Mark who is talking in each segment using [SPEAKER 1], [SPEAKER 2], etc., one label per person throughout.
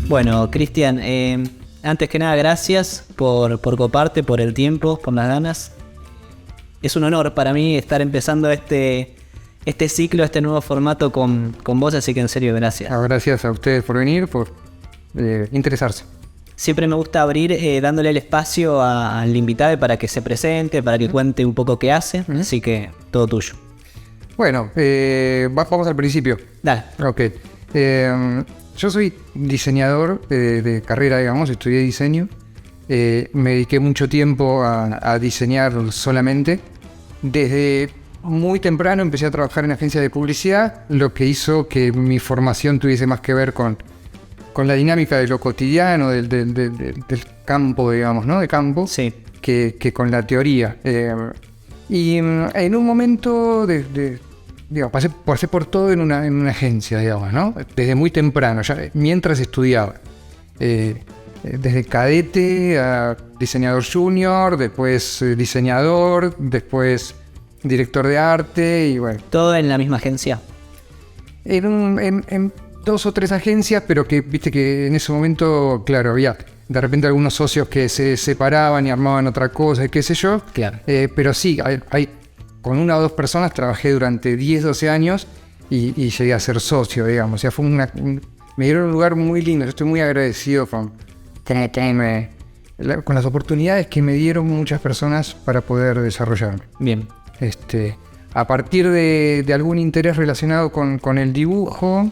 [SPEAKER 1] Bueno, Cristian, antes que nada, gracias por coparte, por el tiempo, por las ganas. Es un honor para mí estar empezando este ciclo, este nuevo formato con vos, así que en serio, gracias.
[SPEAKER 2] Gracias a ustedes por venir, por interesarse.
[SPEAKER 1] Siempre me gusta abrir dándole el espacio al invitado para que se presente, para que cuente un poco qué hace, así que todo tuyo.
[SPEAKER 2] Bueno, vamos al principio.
[SPEAKER 1] Dale.
[SPEAKER 2] Ok. Yo soy diseñador de carrera, digamos, estudié diseño. Me dediqué mucho tiempo a diseñar solamente. Desde muy temprano empecé a trabajar en agencias de publicidad, lo que hizo que mi formación tuviese más que ver con la dinámica de lo cotidiano, del campo, digamos, ¿no? De campo,
[SPEAKER 1] Sí.
[SPEAKER 2] que con la teoría. Y en un momento digamos, pasé por todo en una agencia, digamos, ¿no? Desde muy temprano, ya mientras estudiaba. Desde cadete a diseñador junior, después diseñador, después director de arte y bueno.
[SPEAKER 1] ¿Todo en la misma agencia?
[SPEAKER 2] En 2 o 3 agencias, pero que viste que en ese momento, claro, había de repente algunos socios que se separaban y armaban otra cosa, qué sé yo.
[SPEAKER 1] Claro.
[SPEAKER 2] Pero sí, con 1 o 2 personas trabajé durante 10, 12 años y llegué a ser socio, digamos. O sea, me dieron un lugar muy lindo. Yo estoy muy agradecido con las oportunidades que me dieron muchas personas para poder desarrollarme.
[SPEAKER 1] Bien.
[SPEAKER 2] A partir de algún interés relacionado con el dibujo,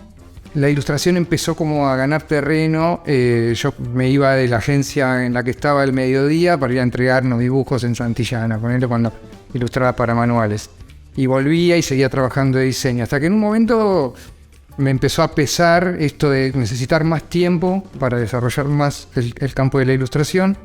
[SPEAKER 2] la ilustración empezó como a ganar terreno. Yo me iba de la agencia en la que estaba al mediodía para ir a entregarnos dibujos en Santillana, ponerlo cuando ilustraba para manuales. Y volvía y seguía trabajando de diseño, hasta que en un momento me empezó a pesar esto de necesitar más tiempo para desarrollar más el campo de la ilustración.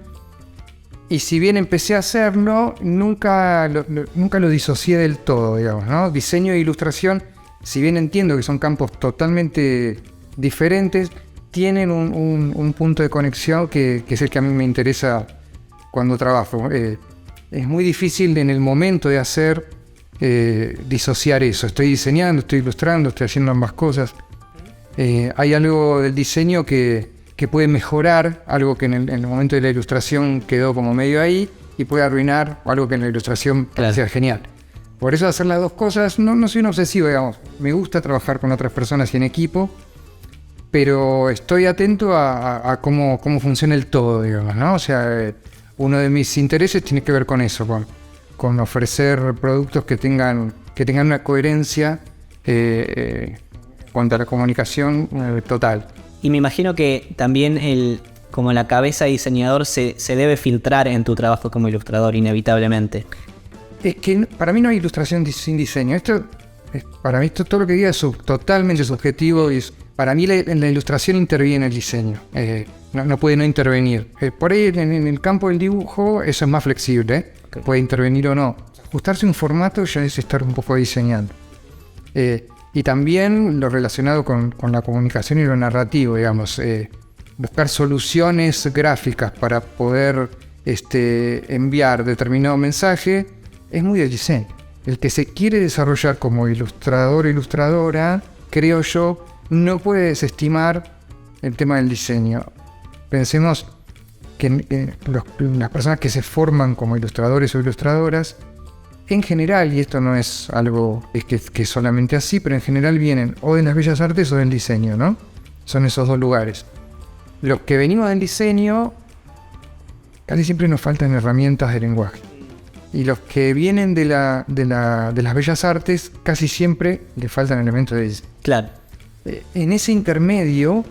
[SPEAKER 2] Y si bien empecé a hacerlo, nunca lo disocié del todo, digamos, ¿no? Diseño e ilustración, si bien entiendo que son campos totalmente diferentes, tienen un punto de conexión que es el que a mí me interesa cuando trabajo. Es muy difícil en el momento de hacer disociar eso. Estoy diseñando, estoy ilustrando, estoy haciendo ambas cosas. Hay algo del diseño que puede mejorar, algo que en el momento de la ilustración quedó como medio ahí, y puede arruinar algo que en la ilustración parecía genial. Por eso hacer las dos cosas, no soy un obsesivo, digamos. Me gusta trabajar con otras personas y en equipo, pero estoy atento a cómo funciona el todo, digamos, ¿no? O sea, uno de mis intereses tiene que ver con eso, con ofrecer productos que tengan una coherencia cuanto a la comunicación total.
[SPEAKER 1] Y me imagino que también como la cabeza de diseñador se debe filtrar en tu trabajo como ilustrador, inevitablemente.
[SPEAKER 2] Es que para mí no hay ilustración sin diseño. Para mí todo lo que diga es totalmente subjetivo y para mí en la ilustración interviene el diseño. No puede no intervenir. Por ahí en el campo del dibujo eso es más flexible. Okay. Puede intervenir o no. Ajustarse un formato ya es estar un poco diseñando. Y también lo relacionado con la comunicación y lo narrativo, digamos. Buscar soluciones gráficas para poder enviar determinado mensaje es muy del diseño. El que se quiere desarrollar como ilustrador o ilustradora, creo yo, no puede desestimar el tema del diseño. Pensemos que las personas que se forman como ilustradores o ilustradoras, en general, y esto no es algo que es solamente así, pero en general vienen o de las bellas artes o del diseño, ¿no? Son esos 2 lugares. Los que venimos del diseño, casi siempre nos faltan herramientas de lenguaje. Y los que vienen de las bellas artes, casi siempre le faltan elementos de diseño.
[SPEAKER 1] Claro.
[SPEAKER 2] En ese intermedio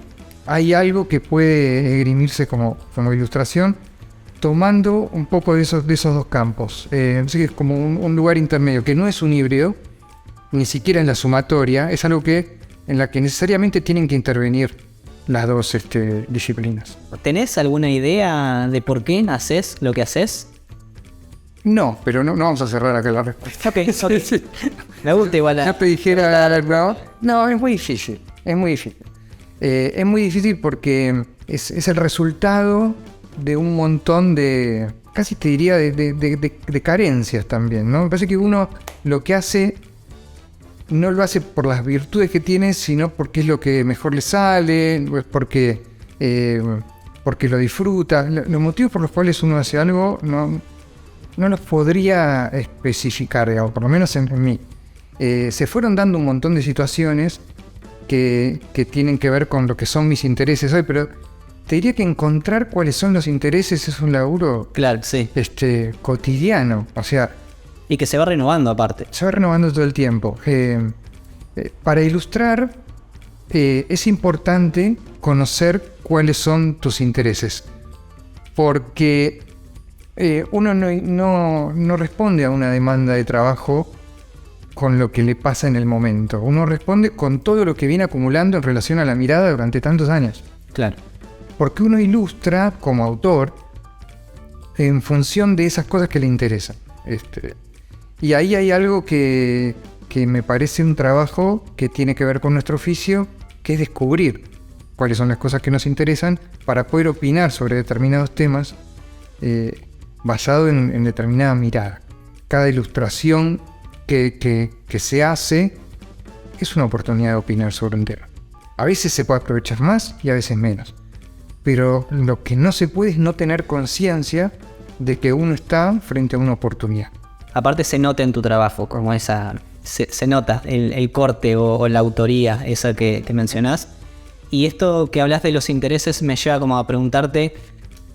[SPEAKER 2] hay algo que puede esgrimirse como ilustración, tomando un poco de esos 2 campos. Así que es como un lugar intermedio, que no es un híbrido, ni siquiera en la sumatoria, es algo en la que necesariamente tienen que intervenir las 2 disciplinas.
[SPEAKER 1] ¿Tenés alguna idea de por qué haces lo que haces?
[SPEAKER 2] No, pero no vamos a cerrar acá la respuesta.
[SPEAKER 1] Ok. Sí. Me gusta igual.
[SPEAKER 2] Ya te dijera, no, es muy difícil. Es muy difícil porque es el resultado de un montón de, casi te diría, de carencias también, ¿no? Me parece que uno lo que hace no lo hace por las virtudes que tiene, sino porque es lo que mejor le sale, porque porque lo disfruta. Los motivos por los cuales uno hace algo no los podría especificar, digamos, por lo menos en mí. Se fueron dando un montón de situaciones que tienen que ver con lo que son mis intereses hoy, pero te diría que encontrar cuáles son los intereses es un laburo,
[SPEAKER 1] claro, sí,
[SPEAKER 2] cotidiano. O sea,
[SPEAKER 1] y que se va renovando aparte.
[SPEAKER 2] se va renovando todo el tiempo. Para ilustrar, es importante conocer cuáles son tus intereses, porque uno no responde a una demanda de trabajo con lo que le pasa en el momento. Uno responde con todo lo que viene acumulando en relación a la mirada durante tantos años.
[SPEAKER 1] Claro.
[SPEAKER 2] Porque uno ilustra como autor en función de esas cosas que le interesan. Y ahí hay algo que me parece un trabajo que tiene que ver con nuestro oficio, que es descubrir cuáles son las cosas que nos interesan para poder opinar sobre determinados temas basado en determinada mirada. Cada ilustración que se hace es una oportunidad de opinar sobre un tema. A veces se puede aprovechar más y a veces menos. Pero lo que no se puede es no tener conciencia de que uno está frente a una oportunidad.
[SPEAKER 1] Aparte se nota en tu trabajo, como esa... Se nota el corte o la autoría, esa que mencionás. Y esto que hablas de los intereses me lleva como a preguntarte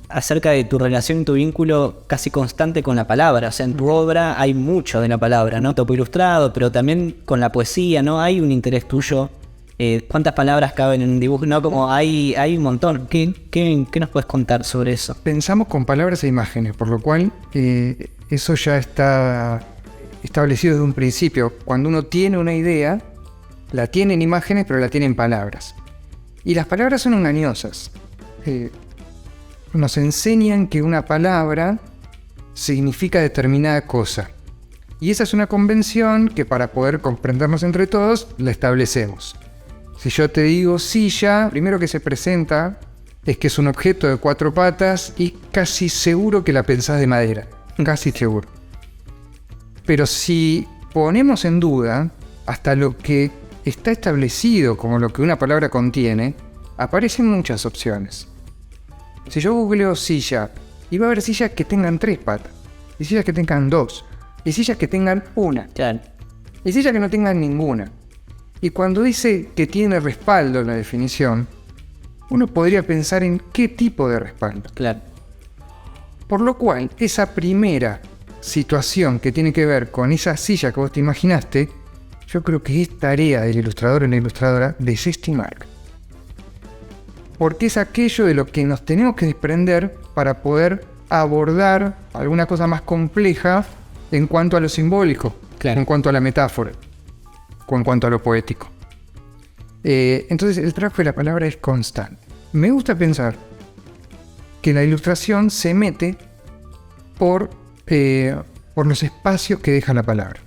[SPEAKER 1] acerca de tu relación y tu vínculo casi constante con la palabra. O sea, en tu obra hay mucho de la palabra, ¿no? Topo ilustrado, pero también con la poesía, ¿no? Hay un interés tuyo. ¿Cuántas palabras caben en un dibujo? No, como hay un montón. ¿Qué nos puedes contar sobre eso?
[SPEAKER 2] Pensamos con palabras e imágenes, por lo cual eso ya está establecido desde un principio. Cuando uno tiene una idea, la tiene en imágenes, pero la tiene en palabras. Y las palabras son engañosas. Nos enseñan que una palabra significa determinada cosa. Y esa es una convención que para poder comprendernos entre todos, la establecemos. Si yo te digo silla, primero que se presenta es que es un objeto de 4 patas y casi seguro que la pensás de madera. Casi seguro. Pero si ponemos en duda hasta lo que está establecido como lo que una palabra contiene, aparecen muchas opciones. Si yo googleo silla, y va a haber sillas que tengan 3 patas, y sillas que tengan 2, y sillas que tengan 1,
[SPEAKER 1] Claro.
[SPEAKER 2] y sillas que no tengan ninguna. Y cuando dice que tiene respaldo en la definición, uno podría pensar en qué tipo de respaldo.
[SPEAKER 1] Claro.
[SPEAKER 2] Por lo cual, esa primera situación que tiene que ver con esa silla que vos te imaginaste, yo creo que es tarea del ilustrador o la ilustradora desestimar. Porque es aquello de lo que nos tenemos que desprender para poder abordar alguna cosa más compleja en cuanto a lo simbólico,
[SPEAKER 1] Claro.
[SPEAKER 2] en cuanto a la metáfora, o en cuanto a lo poético. Entonces el trabajo de la palabra es constante. Me gusta pensar que la ilustración se mete por los espacios que deja la palabra.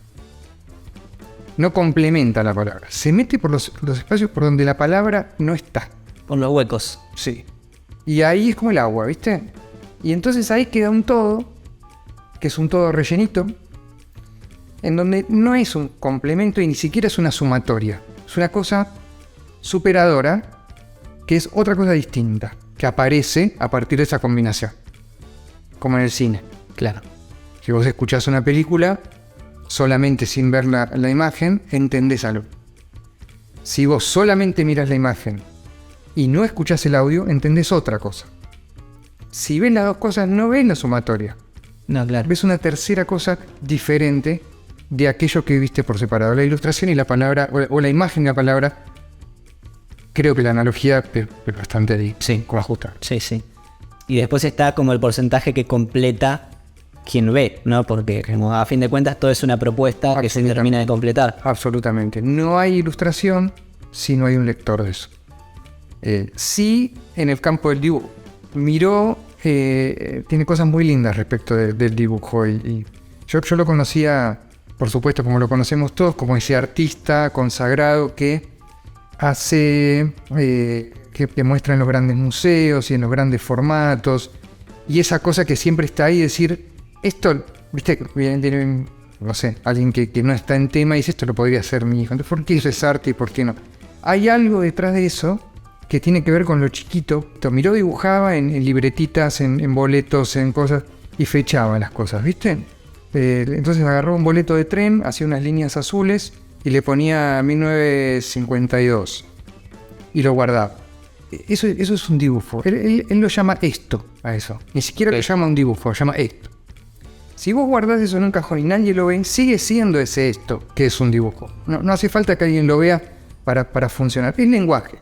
[SPEAKER 2] No complementa la palabra, se mete por los espacios por donde la palabra no está.
[SPEAKER 1] Por los huecos.
[SPEAKER 2] Sí. Y ahí es como el agua, ¿viste? Y entonces ahí queda un todo, que es un todo rellenito, en donde no es un complemento y ni siquiera es una sumatoria. Es una cosa superadora, que es otra cosa distinta, que aparece a partir de esa combinación. Como en el cine.
[SPEAKER 1] Claro.
[SPEAKER 2] Si vos escuchás una película, solamente sin ver la imagen, entendés algo. Si vos solamente mirás la imagen y no escuchás el audio, entendés otra cosa. Si ves las dos cosas, no ves la sumatoria.
[SPEAKER 1] No, claro.
[SPEAKER 2] Ves una tercera cosa diferente de aquello que viste por separado. La ilustración y la palabra, o la imagen y la palabra, creo que la analogía es bastante ahí.
[SPEAKER 1] Sí.
[SPEAKER 2] Como justa.
[SPEAKER 1] Sí, sí. Y después está como el porcentaje que completa quien ve, ¿no? Porque como a fin de cuentas todo es una propuesta que se termina de completar.
[SPEAKER 2] Absolutamente. No hay ilustración si no hay un lector de eso. Sí, en el campo del dibujo. Miró, tiene cosas muy lindas respecto del dibujo. Y yo lo conocía, por supuesto, como lo conocemos todos, como ese artista consagrado que hace, que muestra en los grandes museos y en los grandes formatos. Y esa cosa que siempre está ahí, decir, esto, viste, no sé, alguien que no está en tema y dice, esto lo podría hacer mi hijo. Entonces, ¿por qué eso es arte y por qué no? Hay algo detrás de eso que tiene que ver con lo chiquito. Miró dibujaba en libretitas, en boletos, en cosas, y fechaba las cosas, ¿viste? Entonces agarró un boleto de tren, hacía unas líneas azules y le ponía 1952 y lo guardaba. Eso es un dibujo. Él lo llama esto a eso. Ni siquiera lo llama un dibujo, lo llama esto. Si vos guardás eso en un cajón y nadie lo ve, sigue siendo ese esto que es un dibujo. No hace falta que alguien lo vea para funcionar. Es lenguaje,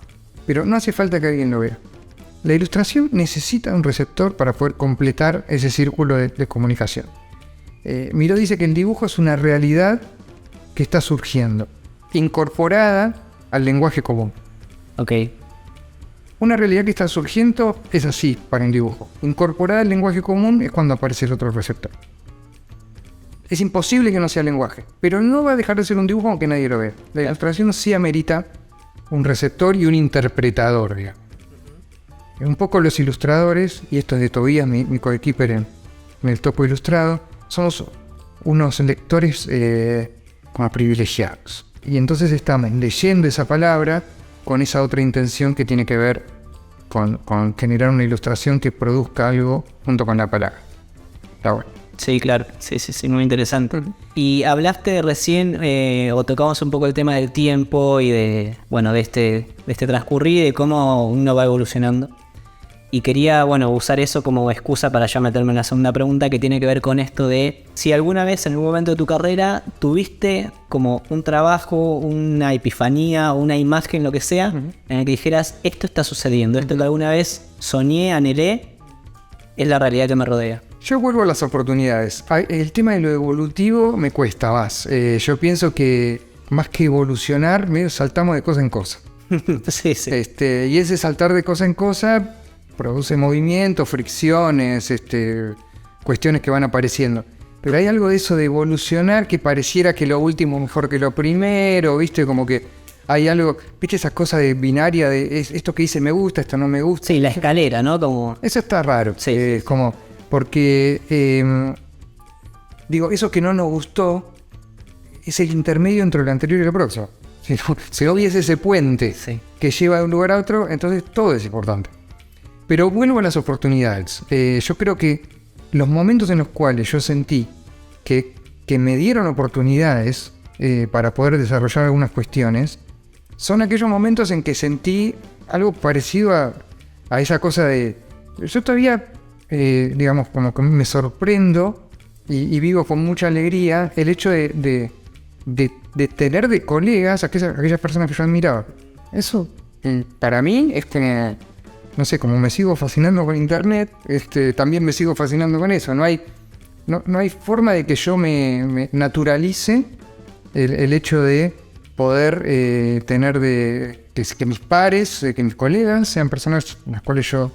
[SPEAKER 2] pero no hace falta que alguien lo vea. La ilustración necesita un receptor para poder completar ese círculo de comunicación. Miró dice que el dibujo es una realidad que está surgiendo, incorporada al lenguaje común.
[SPEAKER 1] Ok.
[SPEAKER 2] Una realidad que está surgiendo es así para un dibujo. Incorporada al lenguaje común es cuando aparece el otro receptor. Es imposible que no sea lenguaje, pero no va a dejar de ser un dibujo aunque nadie lo vea. La ilustración sí amerita un receptor y un interpretador, digamos. Un poco los ilustradores, y esto es de Tobías, mi coequiper en el Topo Ilustrado, somos unos lectores como privilegiados. Y entonces estamos leyendo esa palabra con esa otra intención que tiene que ver con generar una ilustración que produzca algo junto con la palabra. Está bueno.
[SPEAKER 1] Sí, claro. Sí, muy interesante. Y hablaste recién, o tocamos un poco el tema del tiempo y de este transcurrir y de cómo uno va evolucionando. Y quería, usar eso como excusa para ya meterme en la segunda pregunta, que tiene que ver con esto de si alguna vez en algún momento de tu carrera tuviste como un trabajo, una epifanía, una imagen, lo que sea, en el que dijeras, esto está sucediendo, esto que alguna vez soñé, anhelé, es la realidad que me rodea.
[SPEAKER 2] Yo vuelvo a las oportunidades. El tema de lo evolutivo me cuesta más. Yo pienso que más que evolucionar, medio saltamos de cosa en cosa.
[SPEAKER 1] Sí.
[SPEAKER 2] Y ese saltar de cosa en cosa produce movimientos, fricciones, cuestiones que van apareciendo. Pero hay algo de eso de evolucionar que pareciera que lo último mejor que lo primero, ¿viste? Como que hay algo, ¿viste? Esas cosas de binaria, de esto que dice me gusta, esto no me gusta.
[SPEAKER 1] Sí, la escalera, ¿no? Como...
[SPEAKER 2] Eso está raro.
[SPEAKER 1] Sí.
[SPEAKER 2] Como, porque, eso que no nos gustó es el intermedio entre lo anterior y lo próximo. Si no hubiese ese puente que lleva de un lugar a otro, entonces todo es importante. Pero vuelvo a las oportunidades. Yo creo que los momentos en los cuales yo sentí que me dieron oportunidades para poder desarrollar algunas cuestiones, son aquellos momentos en que sentí algo parecido a esa cosa de... Yo todavía, como que me sorprendo y vivo con mucha alegría el hecho de tener de colegas aquellas personas que yo admiraba. Eso, para mí, es que... No sé, como me sigo fascinando con internet, también me sigo fascinando con eso. No hay forma de que yo me naturalice el hecho de poder tener que mis pares, que mis colegas sean personas en las cuales yo...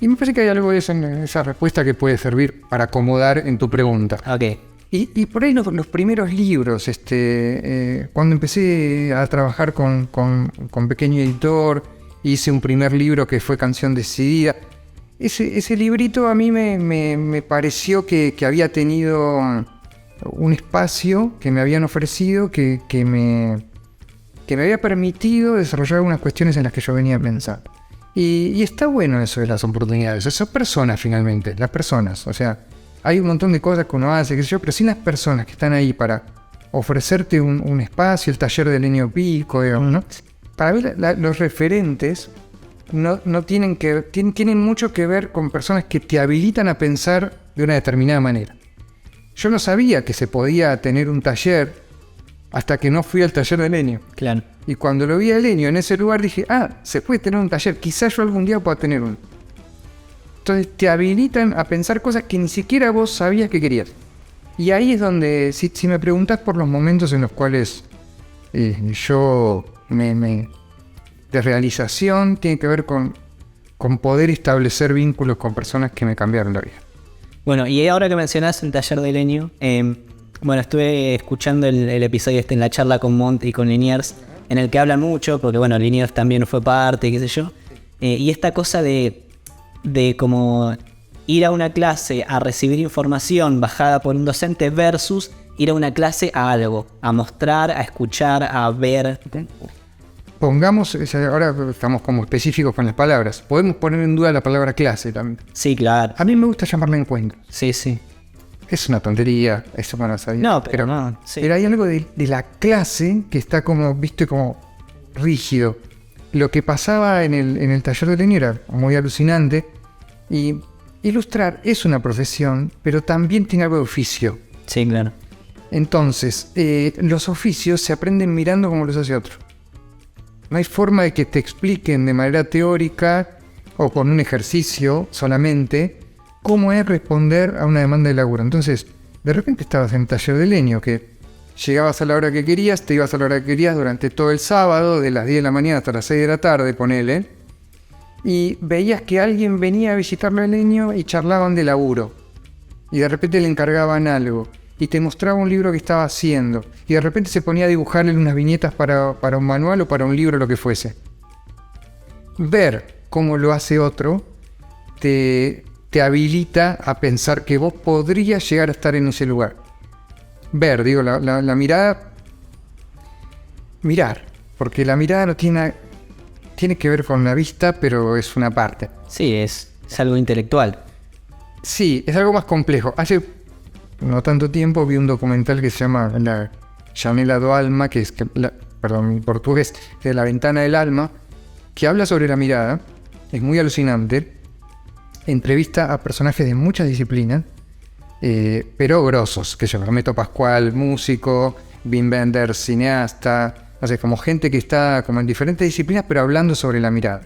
[SPEAKER 2] Y me parece que hay algo de eso en esa respuesta que puede servir para acomodar en tu pregunta.
[SPEAKER 1] Ok.
[SPEAKER 2] Y por ahí los primeros libros, cuando empecé a trabajar con pequeño editor, hice un primer libro que fue Canción Decidida. Ese librito a mí me pareció que había tenido un espacio que me habían ofrecido que me había permitido desarrollar algunas cuestiones en las que yo venía pensando. Y está bueno eso de las oportunidades. Son personas finalmente, las personas. O sea, hay un montón de cosas que uno hace, qué sé yo, pero sin las personas que están ahí para ofrecerte un espacio, el taller de Lenio Pico, digamos, ¿no? Para mí los referentes no tienen mucho que ver con personas que te habilitan a pensar de una determinada manera. Yo no sabía que se podía tener un taller hasta que no fui al taller de Lenio.
[SPEAKER 1] Claro.
[SPEAKER 2] Y cuando lo vi a Lenio en ese lugar dije, se puede tener un taller, quizás yo algún día pueda tener uno. Entonces te habilitan a pensar cosas que ni siquiera vos sabías que querías. Y ahí es donde, si me preguntás por los momentos en los cuales yo... de realización, tiene que ver con poder establecer vínculos con personas que me cambiaron la vida.
[SPEAKER 1] Bueno, y ahora que mencionás el taller de Lenio, estuve escuchando el episodio en la charla con Montt y con Liniers, en el que hablan mucho, porque Liniers también fue parte, qué sé yo, y esta cosa de como ir a una clase a recibir información bajada por un docente versus ir a una clase a algo, a mostrar, a escuchar, a ver.
[SPEAKER 2] pongamos, ahora estamos como específicos con las palabras, podemos poner en duda la palabra clase también.
[SPEAKER 1] Sí, claro.
[SPEAKER 2] A mí me gusta llamarla encuentro.
[SPEAKER 1] Sí, sí.
[SPEAKER 2] Es una tontería, eso para saber.
[SPEAKER 1] No, pero no, sí.
[SPEAKER 2] Pero hay algo de la clase que está como, viste, como rígido. Lo que pasaba en el taller de Leño era muy alucinante. Y ilustrar es una profesión, pero también tiene algo de oficio.
[SPEAKER 1] Sí, claro.
[SPEAKER 2] Entonces, los oficios se aprenden mirando como los hace otro. No hay forma de que te expliquen de manera teórica o con un ejercicio solamente cómo es responder a una demanda de laburo. Entonces, de repente estabas en el taller de Leño, que llegabas a la hora que querías, te ibas a la hora que querías durante todo el sábado, de las 10 de la mañana hasta las 6 de la tarde, ponele, y veías que alguien venía a visitarlo a Leño y charlaban de laburo. Y de repente le encargaban algo. Y te mostraba un libro que estaba haciendo. Y de repente se ponía a dibujarle unas viñetas para un manual o para un libro, lo que fuese. Ver cómo lo hace otro te habilita a pensar que vos podrías llegar a estar en ese lugar. Ver, digo, la mirada. Mirar. Porque la mirada no tiene que ver con la vista, pero es una parte.
[SPEAKER 1] Sí, es algo intelectual.
[SPEAKER 2] Sí, es algo más complejo. Hace no tanto tiempo vi un documental que se llama La Janela do Alma, perdón, en portugués, de La Ventana del Alma, que habla sobre la mirada. Es muy alucinante. Entrevista a personajes de muchas disciplinas, pero grosos, que yo, Hermeto Pascual, músico, Wim Wenders, cineasta, o sea, como gente que está como en diferentes disciplinas, pero hablando sobre la mirada.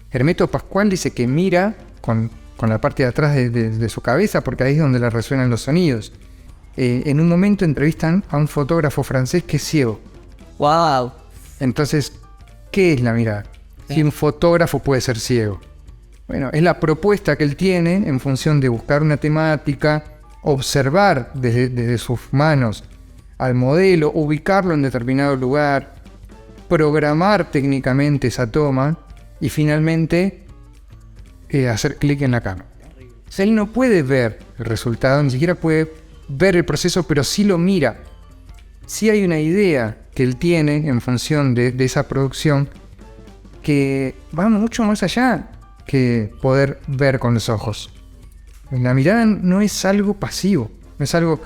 [SPEAKER 2] Hermeto Pascual dice que mira con la parte de atrás de su cabeza, porque ahí es donde le resuenan los sonidos. En un momento entrevistan a un fotógrafo francés que es ciego.
[SPEAKER 1] ¡Wow!
[SPEAKER 2] Entonces, ¿qué es la mirada? Si un fotógrafo puede ser ciego. Bueno, es la propuesta que él tiene en función de buscar una temática, observar desde sus manos al modelo, ubicarlo en determinado lugar, programar técnicamente esa toma y finalmente hacer clic en la cámara. O sea, él no puede ver el resultado, ni siquiera puede ver el proceso, pero sí lo mira. Sí hay una idea que él tiene en función de esa producción que va mucho más allá que poder ver con los ojos. La mirada no es algo pasivo, no es algo...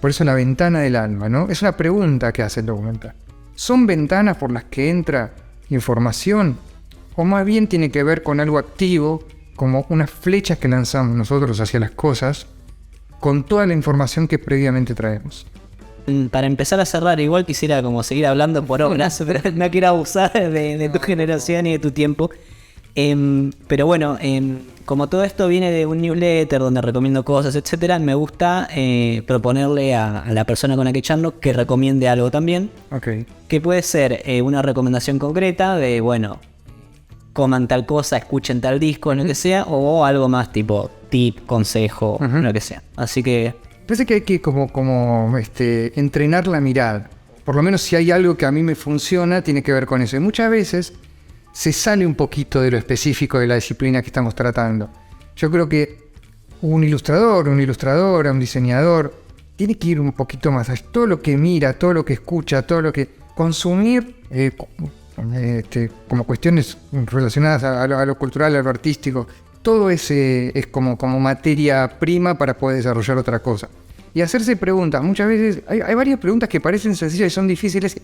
[SPEAKER 2] Por eso la ventana del alma, ¿no? Es una pregunta que hace el documental. ¿Son ventanas por las que entra información? ¿O más bien tiene que ver con algo activo, como unas flechas que lanzamos nosotros hacia las cosas, con toda la información que previamente traemos?
[SPEAKER 1] Para empezar a cerrar, igual quisiera como seguir hablando por horas, pero no quiero abusar de tu generación y de tu tiempo. Pero bueno, como todo esto viene de un newsletter donde recomiendo cosas, etcétera, me gusta proponerle a la persona con la que charlo que recomiende algo también.
[SPEAKER 2] Okay.
[SPEAKER 1] Que puede ser una recomendación concreta de, bueno, coman tal cosa, escuchen tal disco, lo que sea, o algo más tipo tip, consejo, lo que sea. Así que...
[SPEAKER 2] Parece que hay que entrenar la mirada. Por lo menos si hay algo que a mí me funciona, tiene que ver con eso. Y muchas veces se sale un poquito de lo específico de la disciplina que estamos tratando. Yo creo que un ilustrador, una ilustradora, un diseñador, tiene que ir un poquito más allá. Todo lo que mira, todo lo que escucha, todo lo que consumir, como cuestiones relacionadas a lo cultural, a lo artístico, todo es como materia prima para poder desarrollar otra cosa. Y hacerse preguntas. Muchas veces hay varias preguntas que parecen sencillas y son difíciles.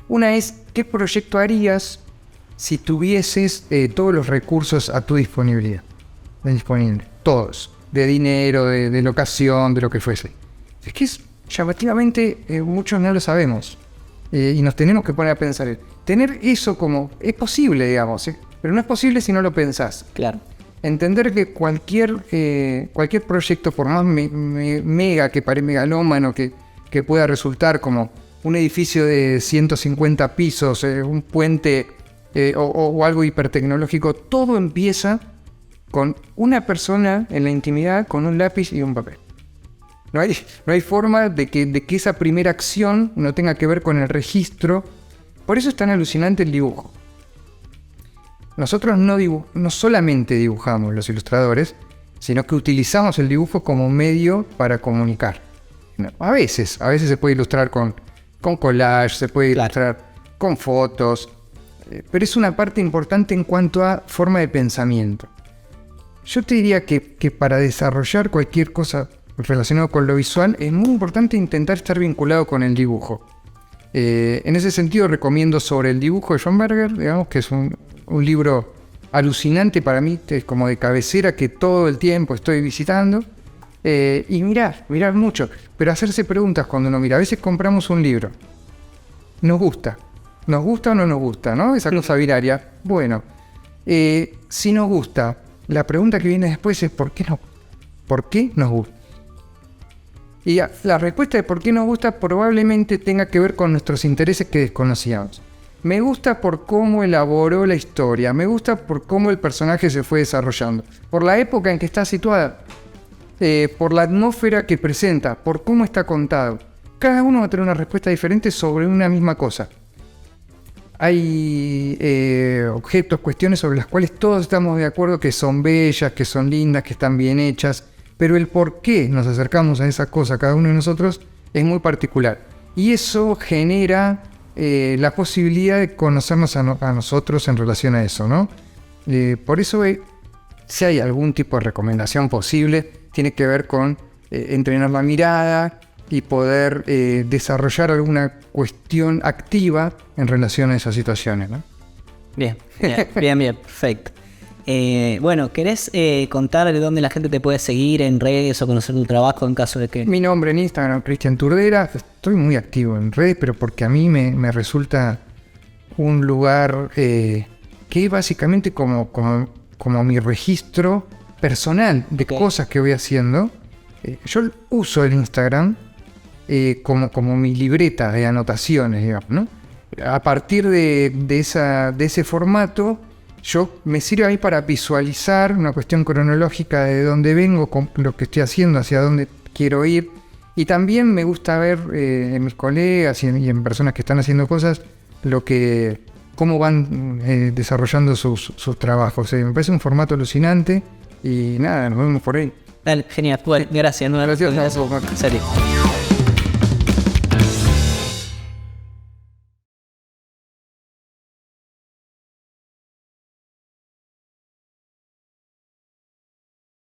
[SPEAKER 2] Una es, ¿qué proyecto harías si tuvieses todos los recursos a tu disponibilidad? Disponible, todos. De dinero, de locación, de lo que fuese. Es que es llamativamente, muchos no lo sabemos. Y nos tenemos que poner a pensar. Tener eso como... Es posible, digamos, pero no es posible si no lo pensás.
[SPEAKER 1] Claro.
[SPEAKER 2] Entender que cualquier proyecto, por más mega que parezca megalómano, que pueda resultar como un edificio de 150 pisos, un puente o algo hipertecnológico, todo empieza con una persona en la intimidad con un lápiz y un papel. No hay forma de que esa primera acción no tenga que ver con el registro. Por eso es tan alucinante el dibujo. Nosotros no solamente dibujamos los ilustradores, sino que utilizamos el dibujo como medio para comunicar. A veces se puede ilustrar con collage, se puede ilustrar con fotos. pero es una parte importante en cuanto a forma de pensamiento. Yo te diría que para desarrollar cualquier cosa relacionada con lo visual es muy importante intentar estar vinculado con el dibujo. En ese sentido recomiendo Sobre el dibujo de John Berger, digamos que es un libro alucinante para mí, es como de cabecera que todo el tiempo estoy visitando. Y mirar mucho, pero hacerse preguntas cuando uno mira. A veces compramos un libro, ¿nos gusta o no nos gusta, ¿no? Esa cosa binaria. Bueno, si nos gusta, la pregunta que viene después es ¿por qué nos gusta? Y la respuesta de por qué nos gusta probablemente tenga que ver con nuestros intereses que desconocíamos. Me gusta por cómo elaboró la historia, me gusta por cómo el personaje se fue desarrollando, por la época en que está situada, por la atmósfera que presenta, por cómo está contado. Cada uno va a tener una respuesta diferente sobre una misma cosa. Hay objetos, cuestiones sobre las cuales todos estamos de acuerdo que son bellas, que son lindas, que están bien hechas, pero el por qué nos acercamos a esa cosa, cada uno de nosotros, es muy particular. Y eso genera la posibilidad de conocernos a nosotros en relación a eso, ¿no? Por eso, si hay algún tipo de recomendación posible, tiene que ver con entrenar la mirada y poder desarrollar alguna cuestión activa en relación a esas situaciones, ¿no?
[SPEAKER 1] Bien, perfecto. Bueno, ¿querés contar de dónde la gente te puede seguir en redes o conocer tu trabajo en caso de que...?
[SPEAKER 2] Mi nombre en Instagram, Cristian Turdera. Estoy muy activo en redes, pero porque a mí me resulta un lugar que es básicamente como mi registro personal de cosas que voy haciendo. Yo uso el Instagram como mi libreta de anotaciones, digamos, ¿no? A partir de ese formato, me sirve a mí para visualizar una cuestión cronológica de dónde vengo, con lo que estoy haciendo, hacia dónde quiero ir. Y también me gusta ver en mis colegas y en personas que están haciendo cosas cómo van desarrollando sus trabajos. Me parece un formato alucinante y nada, nos vemos por ahí.
[SPEAKER 1] Dale, genial. Bueno, gracias.
[SPEAKER 2] Gracias a vos, Marco.
[SPEAKER 1] Serio.